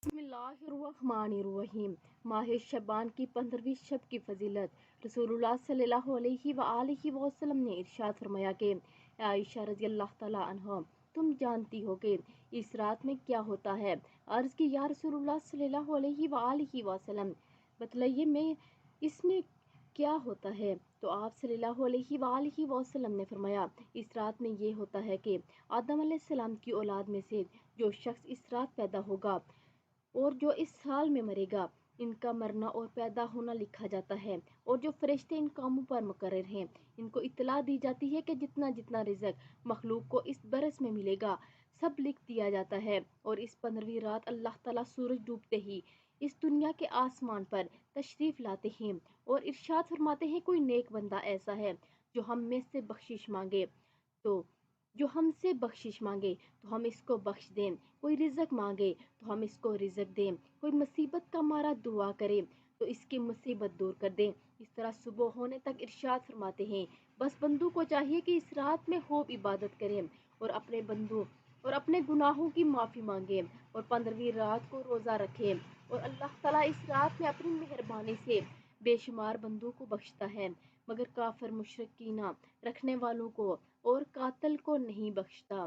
بسم اللہ الرحمن الرحیم۔ ماہ شعبان کی 15ویں شب کی فضیلت۔ رسول اللہ صلی اللہ علیہ وآلہ وسلم نے ارشاد فرمایا کہ اے عائشہ رضی اللہ تعالیٰ عنہ، تم جانتی ہو کہ اس رات میں کیا ہوتا ہے؟ عرض کی یا رسول اللہ صلی اللہ علیہ وآلہ وسلم، بتلائیے میں اس میں کیا ہوتا ہے؟ تو آپ صلی اللہ علیہ وآلہ وسلم نے فرمایا اس رات میں یہ ہوتا ہے کہ آدم علیہ السلام کی اولاد میں سے جو شخص اس رات پیدا ہوگا اور جو اس سال میں مرے گا، ان کا مرنا اور پیدا ہونا لکھا جاتا ہے، اور جو فرشتے ان کاموں پر مقرر ہیں ان کو اطلاع دی جاتی ہے کہ جتنا جتنا رزق مخلوق کو اس برس میں ملے گا سب لکھ دیا جاتا ہے۔ اور اس 15ویں رات اللہ تعالیٰ سورج ڈوبتے ہی اس دنیا کے آسمان پر تشریف لاتے ہیں اور ارشاد فرماتے ہیں کوئی نیک بندہ ایسا ہے جو ہم میں سے بخشش مانگے تو ہم اس کو بخش دیں، کوئی رزق مانگے تو ہم اس کو رزق دیں، کوئی مصیبت کا مارا دعا کرے تو اس کی مصیبت دور کر دیں۔ اس طرح صبح ہونے تک ارشاد فرماتے ہیں بس بندوں کو چاہیے کہ اس رات میں خوب عبادت کریں اور اپنے گناہوں کی معافی مانگیں اور 15ویں رات کو روزہ رکھیں، اور اللہ تعالیٰ اس رات میں اپنی مہربانی سے بے شمار بندوں کو بخشتا ہے، مگر کافر مشرک کینہ رکھنے والوں کو اور قاتل کو نہیں بخشتا۔